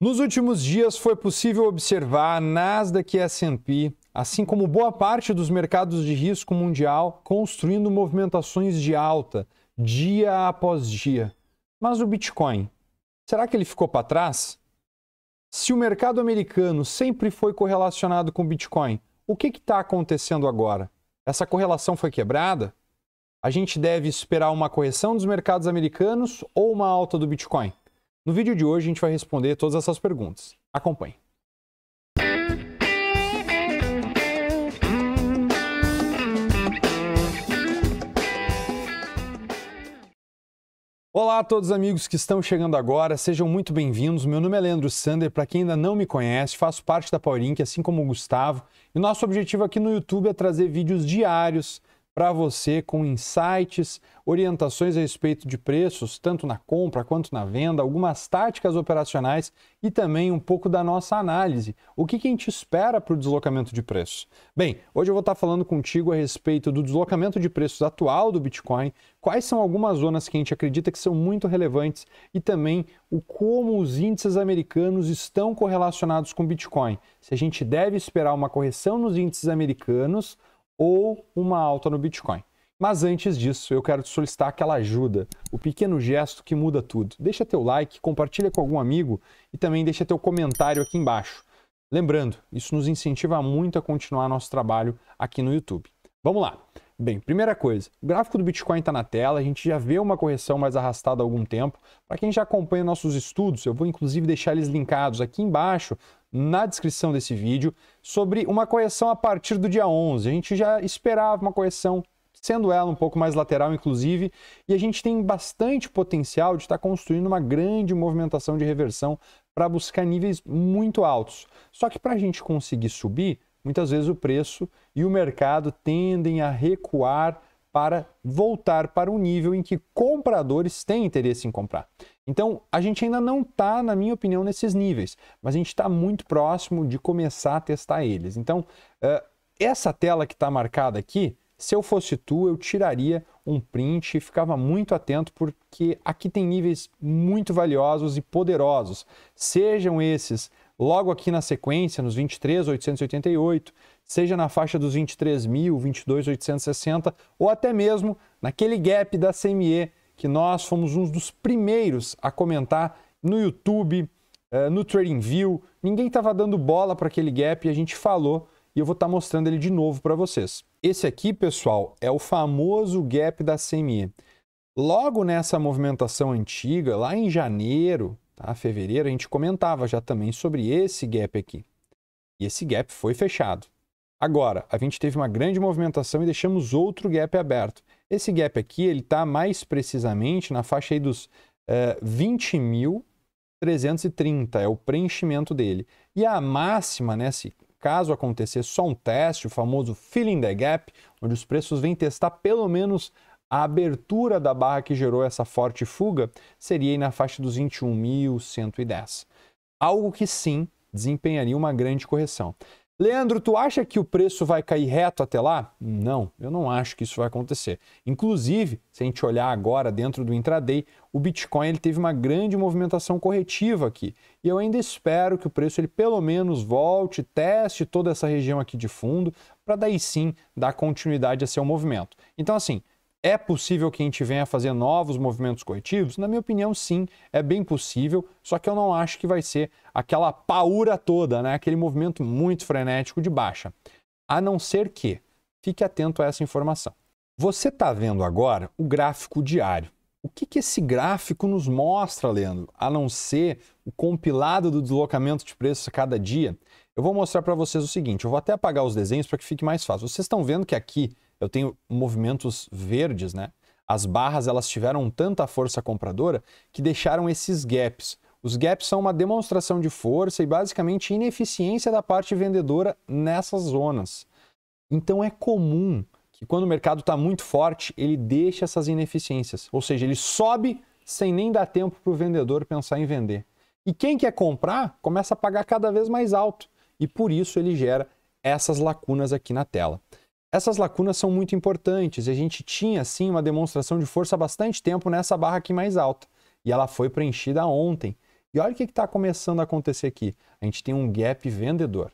Nos últimos dias foi possível observar a Nasdaq e S&P, assim como boa parte dos mercados de risco mundial, construindo movimentações de alta, dia após dia. Mas o Bitcoin, será que ele ficou para trás? Se o mercado americano sempre foi correlacionado com o Bitcoin, o que está acontecendo agora? Essa correlação foi quebrada? A gente deve esperar uma correção dos mercados americanos ou uma alta do Bitcoin? No vídeo de hoje a gente vai responder todas essas perguntas. Acompanhe. Olá a todos os amigos que estão chegando agora, sejam muito bem-vindos. Meu nome é Leandro Sander, para quem ainda não me conhece, faço parte da PowerInc, assim como o Gustavo. E o nosso objetivo aqui no YouTube é trazer vídeos diários para você com insights, orientações a respeito de preços, tanto na compra quanto na venda, algumas táticas operacionais e também um pouco da nossa análise. O que a gente espera para o deslocamento de preços? Bem, hoje eu vou estar falando contigo a respeito do deslocamento de preços atual do Bitcoin, quais são algumas zonas que a gente acredita que são muito relevantes e também o como os índices americanos estão correlacionados com o Bitcoin. Se a gente deve esperar uma correção nos índices americanos ou uma alta no Bitcoin. Mas antes disso, eu quero te solicitar aquela ajuda, o pequeno gesto que muda tudo. Deixa teu like, compartilha com algum amigo e também deixa teu comentário aqui embaixo. Lembrando, isso nos incentiva muito a continuar nosso trabalho aqui no YouTube. Vamos lá. Bem, primeira coisa, o gráfico do Bitcoin está na tela, a gente já vê uma correção mais arrastada há algum tempo. Para quem já acompanha nossos estudos, eu vou inclusive deixar eles linkados aqui embaixo, na descrição desse vídeo, sobre uma correção a partir do dia 11. A gente já esperava uma correção, sendo ela um pouco mais lateral, inclusive, e a gente tem bastante potencial de estar construindo uma grande movimentação de reversão para buscar níveis muito altos. Só que para a gente conseguir subir, muitas vezes o preço e o mercado tendem a recuar para voltar para um nível em que compradores têm interesse em comprar. Então, a gente ainda não está, na minha opinião, nesses níveis, mas a gente está muito próximo de começar a testar eles. Então, essa tela que está marcada aqui, se eu fosse tu, eu tiraria um print e ficava muito atento, porque aqui tem níveis muito valiosos e poderosos. Sejam esses logo aqui na sequência, nos 23.888, seja na faixa dos 23.000, 22.860, ou até mesmo naquele gap da CME, que nós fomos um dos primeiros a comentar no YouTube, no TradingView. Ninguém estava dando bola para aquele gap e a gente falou, e eu vou estar mostrando ele de novo para vocês. Esse aqui, pessoal, é o famoso gap da CME. Logo nessa movimentação antiga, lá em janeiro, tá, fevereiro, a gente comentava já também sobre esse gap aqui. E esse gap foi fechado. Agora, a gente teve uma grande movimentação e deixamos outro gap aberto. Esse gap aqui, ele está mais precisamente na faixa aí dos 20.330, é o preenchimento dele. E a máxima, né, se caso acontecer só um teste, o famoso filling the gap, onde os preços vêm testar pelo menos a abertura da barra que gerou essa forte fuga, seria aí na faixa dos 21.110. Algo que sim desempenharia uma grande correção. Leandro, tu acha que o preço vai cair reto até lá? Não, eu não acho que isso vai acontecer. Inclusive, se a gente olhar agora dentro do intraday, o Bitcoin ele teve uma grande movimentação corretiva aqui. E eu ainda espero que o preço ele pelo menos volte, teste toda essa região aqui de fundo, para daí sim dar continuidade a seu movimento. Então assim, é possível que a gente venha fazer novos movimentos corretivos? Na minha opinião, sim, é bem possível, só que eu não acho que vai ser aquela paura toda, né? Aquele movimento muito frenético de baixa. A não ser que, fique atento a essa informação. Você está vendo agora o gráfico diário. O que esse gráfico nos mostra, Leandro? A não ser o compilado do deslocamento de preços a cada dia, eu vou mostrar para vocês o seguinte, eu vou até apagar os desenhos para que fique mais fácil. Vocês estão vendo que aqui eu tenho movimentos verdes, né? As barras elas tiveram tanta força compradora que deixaram esses gaps. Os gaps são uma demonstração de força e basicamente ineficiência da parte vendedora nessas zonas. Então é comum que quando o mercado está muito forte, ele deixa essas ineficiências. Ou seja, ele sobe sem nem dar tempo para o vendedor pensar em vender. E quem quer comprar começa a pagar cada vez mais alto. E por isso ele gera essas lacunas aqui na tela. Essas lacunas são muito importantes e a gente tinha, sim, uma demonstração de força há bastante tempo nessa barra aqui mais alta. E ela foi preenchida ontem. E olha o que está começando a acontecer aqui. A gente tem um gap vendedor.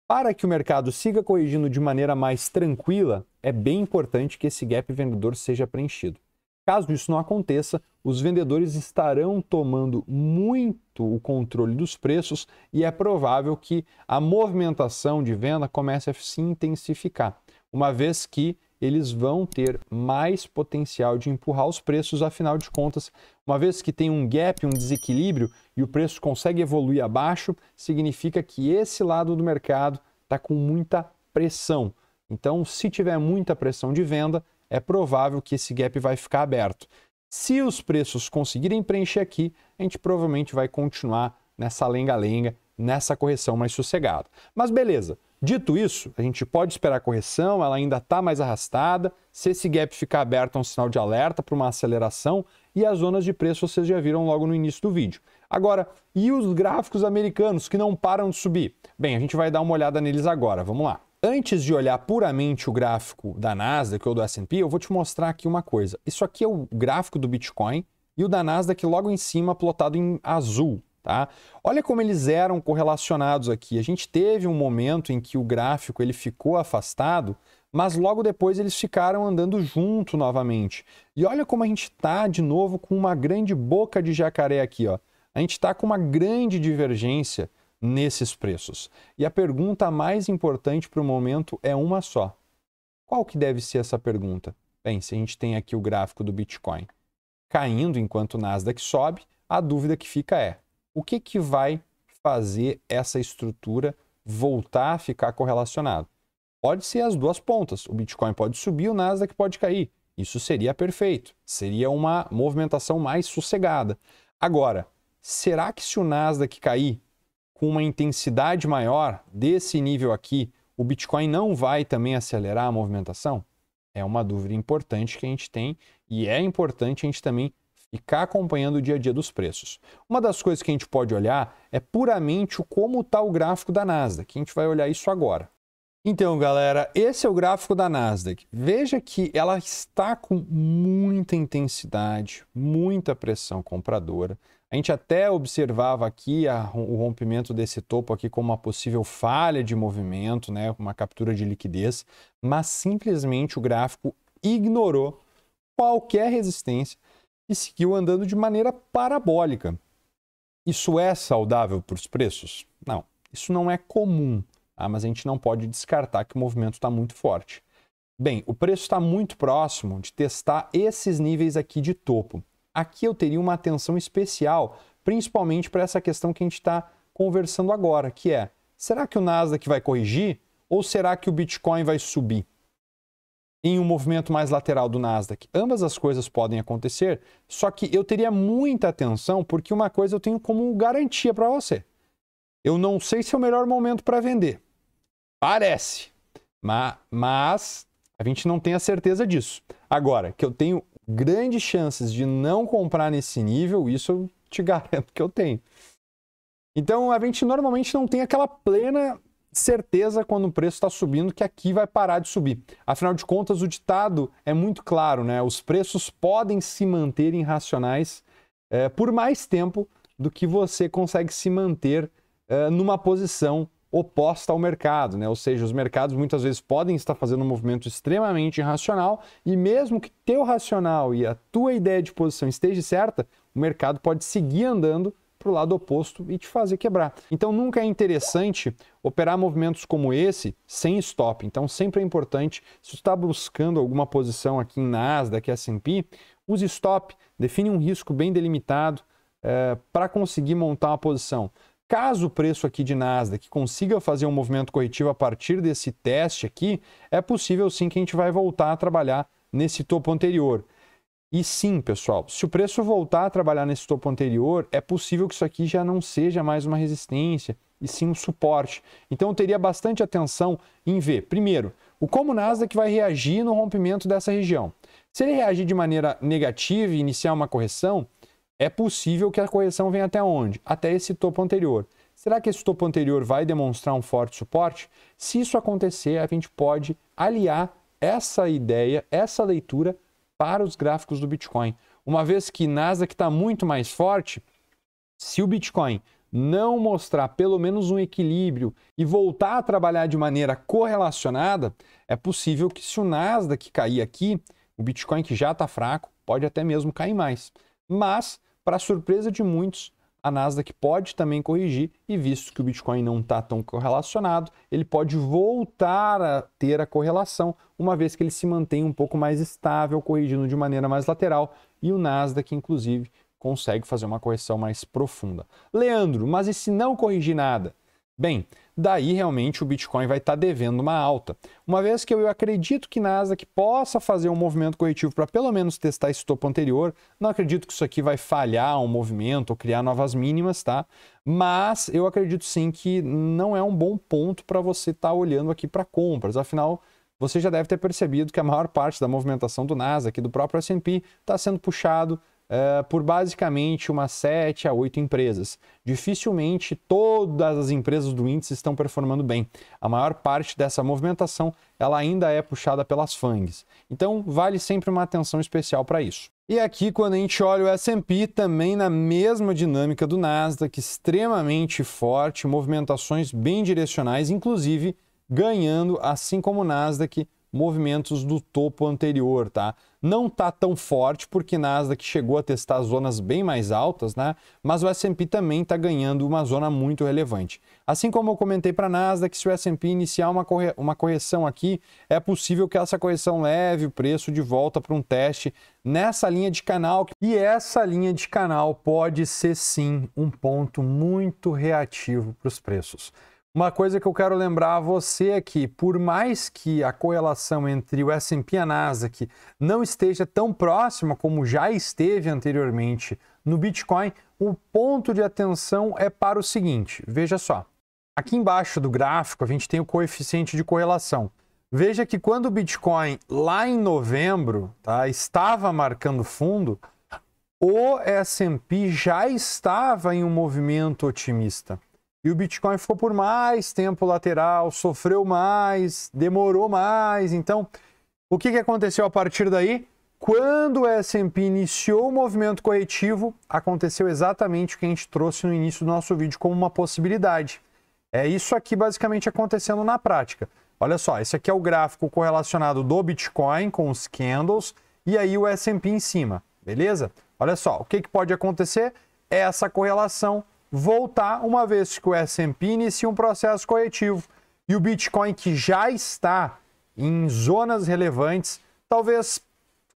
Para que o mercado siga corrigindo de maneira mais tranquila, é bem importante que esse gap vendedor seja preenchido. Caso isso não aconteça, os vendedores estarão tomando muito o controle dos preços e é provável que a movimentação de venda comece a se intensificar, uma vez que eles vão ter mais potencial de empurrar os preços, afinal de contas, uma vez que tem um gap, um desequilíbrio e o preço consegue evoluir abaixo, significa que esse lado do mercado está com muita pressão. Então, se tiver muita pressão de venda, é provável que esse gap vai ficar aberto. Se os preços conseguirem preencher aqui, a gente provavelmente vai continuar nessa lenga-lenga, nessa correção mais sossegada. Mas beleza, dito isso, a gente pode esperar a correção, ela ainda está mais arrastada. Se esse gap ficar aberto, é um sinal de alerta para uma aceleração e as zonas de preço vocês já viram logo no início do vídeo. Agora, e os gráficos americanos que não param de subir? Bem, a gente vai dar uma olhada neles agora, vamos lá. Antes de olhar puramente o gráfico da Nasdaq ou do S&P, eu vou te mostrar aqui uma coisa. Isso aqui é o gráfico do Bitcoin e o da Nasdaq logo em cima, plotado em azul, tá? Olha como eles eram correlacionados aqui. A gente teve um momento em que o gráfico ele ficou afastado, mas logo depois eles ficaram andando junto novamente. E olha como a gente está de novo com uma grande boca de jacaré aqui, ó. A gente está com uma grande divergência nesses preços. E a pergunta mais importante para o momento é uma só. Qual que deve ser essa pergunta? Bem, se a gente tem aqui o gráfico do Bitcoin caindo enquanto o Nasdaq sobe, a dúvida que fica é: o que vai fazer essa estrutura voltar a ficar correlacionado? Pode ser as duas pontas. O Bitcoin pode subir, o Nasdaq pode cair. Isso seria perfeito. Seria uma movimentação mais sossegada. Agora, será que se o Nasdaq cair com uma intensidade maior desse nível aqui, o Bitcoin não vai também acelerar a movimentação? É uma dúvida importante que a gente tem e é importante a gente também ficar acompanhando o dia a dia dos preços. Uma das coisas que a gente pode olhar é puramente como está o gráfico da Nasdaq. A gente vai olhar isso agora. Então, galera, esse é o gráfico da Nasdaq. Veja que ela está com muita intensidade, muita pressão compradora. A gente até observava aqui o rompimento desse topo aqui como uma possível falha de movimento, né, uma captura de liquidez, mas simplesmente o gráfico ignorou qualquer resistência e seguiu andando de maneira parabólica. Isso é saudável para os preços? Não, isso não é comum, tá? Mas a gente não pode descartar que o movimento está muito forte. Bem, o preço está muito próximo de testar esses níveis aqui de topo. Aqui eu teria uma atenção especial, principalmente para essa questão que a gente está conversando agora, que é: será que o Nasdaq vai corrigir ou será que o Bitcoin vai subir? Em um movimento mais lateral do Nasdaq, ambas as coisas podem acontecer, só que eu teria muita atenção porque uma coisa eu tenho como garantia para você. Eu não sei se é o melhor momento para vender. Parece, mas a gente não tem a certeza disso. Agora, que eu tenho grandes chances de não comprar nesse nível, isso eu te garanto que eu tenho. Então, a gente normalmente não tem aquela plena certeza quando o preço está subindo que aqui vai parar de subir. Afinal de contas, o ditado é muito claro, né? Os preços podem se manter irracionais por mais tempo do que você consegue se manter numa posição oposta ao mercado, né? Ou seja, os mercados muitas vezes podem estar fazendo um movimento extremamente irracional e mesmo que teu racional e a tua ideia de posição esteja certa, o mercado pode seguir andando para o lado oposto e te fazer quebrar. Então nunca é interessante operar movimentos como esse sem stop. Então sempre é importante, se você está buscando alguma posição aqui em Nasdaq, S&P, use stop, define um risco bem delimitado para conseguir montar uma posição. Caso o preço aqui de Nasdaq consiga fazer um movimento corretivo a partir desse teste aqui, é possível sim que a gente vai voltar a trabalhar nesse topo anterior. E sim, pessoal, se o preço voltar a trabalhar nesse topo anterior, é possível que isso aqui já não seja mais uma resistência, e sim um suporte. Então eu teria bastante atenção em ver, primeiro, como o Nasdaq vai reagir no rompimento dessa região. Se ele reagir de maneira negativa e iniciar uma correção, é possível que a correção venha até onde? Até esse topo anterior. Será que esse topo anterior vai demonstrar um forte suporte? Se isso acontecer, a gente pode aliar essa ideia, essa leitura para os gráficos do Bitcoin. Uma vez que Nasdaq está muito mais forte, Se o Bitcoin não mostrar pelo menos um equilíbrio e voltar a trabalhar de maneira correlacionada, é possível que se o Nasdaq cair aqui, o Bitcoin, que já está fraco, pode até mesmo cair mais. Mas, para surpresa de muitos, a Nasdaq pode também corrigir e, visto que o Bitcoin não está tão correlacionado, ele pode voltar a ter a correlação, uma vez que ele se mantém um pouco mais estável, corrigindo de maneira mais lateral, e o Nasdaq, inclusive, consegue fazer uma correção mais profunda. Leandro, mas e se não corrigir nada? Bem, daí realmente o Bitcoin vai estar devendo uma alta. Uma vez que eu acredito que Nasdaq possa fazer um movimento corretivo para pelo menos testar esse topo anterior, não acredito que isso aqui vai falhar um movimento ou criar novas mínimas, tá? Mas eu acredito sim que não é um bom ponto para você estar olhando aqui para compras. Afinal, você já deve ter percebido que a maior parte da movimentação do Nasdaq e do próprio S&P está sendo puxado por basicamente umas 7 a 8 empresas. Dificilmente todas as empresas do índice estão performando bem. A maior parte dessa movimentação ela ainda é puxada pelas FANGs. Então vale sempre uma atenção especial para isso. E aqui, quando a gente olha o S&P, também na mesma dinâmica do Nasdaq, extremamente forte, movimentações bem direcionais, inclusive ganhando, assim como o Nasdaq, movimentos do topo anterior, tá? Não tá tão forte porque Nasdaq chegou a testar zonas bem mais altas, né? Mas o S&P também está ganhando uma zona muito relevante. Assim como eu comentei para Nasdaq, se o S&P iniciar uma correção aqui, é possível que essa correção leve o preço de volta para um teste nessa linha de canal. E essa linha de canal pode ser sim um ponto muito reativo para os preços. Uma coisa que eu quero lembrar a você é que, por mais que a correlação entre o S&P e a Nasdaq não esteja tão próxima como já esteve anteriormente no Bitcoin, o ponto de atenção é para o seguinte, veja só. Aqui embaixo do gráfico a gente tem o coeficiente de correlação. Veja que quando o Bitcoin, lá em novembro, tá, estava marcando fundo, o S&P já estava em um movimento otimista. E o Bitcoin ficou por mais tempo lateral, sofreu mais, demorou mais. Então, o que aconteceu a partir daí? Quando o S&P iniciou o movimento corretivo, aconteceu exatamente o que a gente trouxe no início do nosso vídeo como uma possibilidade. É isso aqui basicamente acontecendo na prática. Olha só, esse aqui é o gráfico correlacionado do Bitcoin com os candles e aí o S&P em cima, beleza? Olha só, o que pode acontecer? Essa correlação voltar uma vez que o S&P inicia um processo corretivo e o Bitcoin, que já está em zonas relevantes, talvez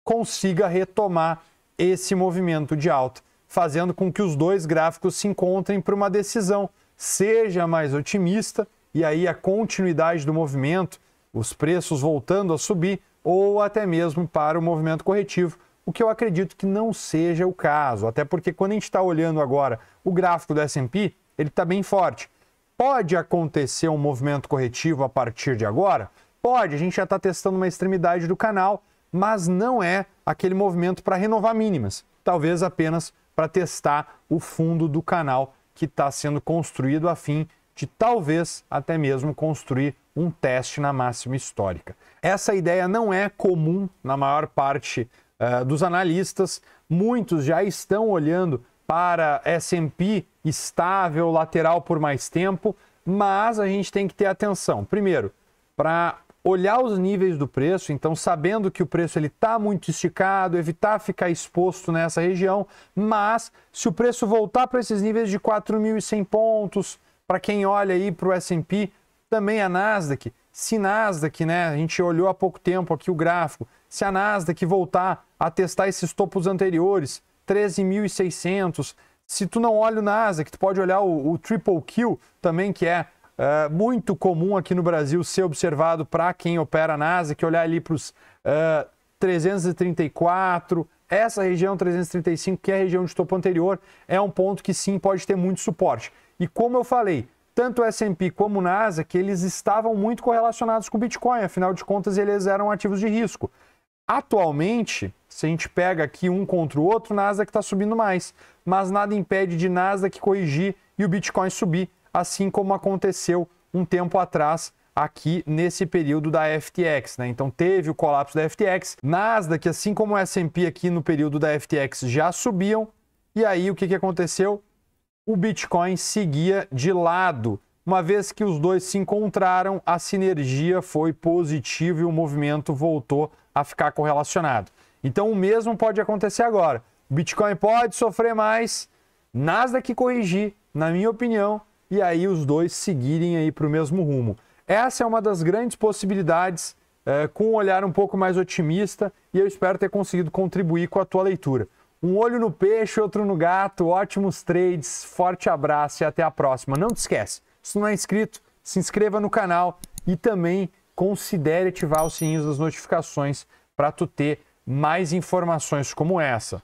consiga retomar esse movimento de alta, fazendo com que os dois gráficos se encontrem para uma decisão, seja mais otimista e aí a continuidade do movimento, os preços voltando a subir, ou até mesmo para o movimento corretivo, o que eu acredito que não seja o caso, até porque quando a gente está olhando agora o gráfico do S&P, ele está bem forte. Pode acontecer um movimento corretivo a partir de agora? Pode, a gente já está testando uma extremidade do canal, mas não é aquele movimento para renovar mínimas, talvez apenas para testar o fundo do canal que está sendo construído a fim de talvez até mesmo construir um teste na máxima histórica. Essa ideia não é comum na maior parte dos analistas, muitos já estão olhando para S&P estável, lateral por mais tempo, mas a gente tem que ter atenção. Primeiro, para olhar os níveis do preço, então sabendo que o preço está muito esticado, evitar ficar exposto nessa região, mas se o preço voltar para esses níveis de 4.100 pontos, para quem olha aí para o S&P, também a Nasdaq, se Nasdaq, né, a gente olhou há pouco tempo aqui o gráfico, se a Nasdaq voltar a testar esses topos anteriores, 13.600, se tu não olha o Nasdaq, tu pode olhar o Triple Q também, que é muito comum aqui no Brasil ser observado para quem opera Nasdaq, olhar ali para os 334, essa região 335, que é a região de topo anterior, é um ponto que sim pode ter muito suporte. E como eu falei, tanto o S&P como o Nasdaq, eles estavam muito correlacionados com o Bitcoin, afinal de contas eles eram ativos de risco. Atualmente, se a gente pega aqui um contra o outro, o Nasdaq está subindo mais, mas nada impede de Nasdaq corrigir e o Bitcoin subir, assim como aconteceu um tempo atrás aqui nesse período da FTX, né? Então teve o colapso da FTX, Nasdaq, assim como o S&P aqui no período da FTX já subiam, e aí o que aconteceu? o Bitcoin seguia de lado. Uma vez que os dois se encontraram, a sinergia foi positiva e o movimento voltou a ficar correlacionado. Então o mesmo pode acontecer agora. O Bitcoin pode sofrer mais, Nasdaq corrigir, na minha opinião, e aí os dois seguirem aí para o mesmo rumo. Essa é uma das grandes possibilidades, com um olhar um pouco mais otimista, e eu espero ter conseguido contribuir com a tua leitura. Um olho no peixe, outro no gato, ótimos trades, forte abraço e até a próxima. Não te esquece, se não é inscrito, se inscreva no canal e também considere ativar os sininhos das notificações para tu ter mais informações como essa.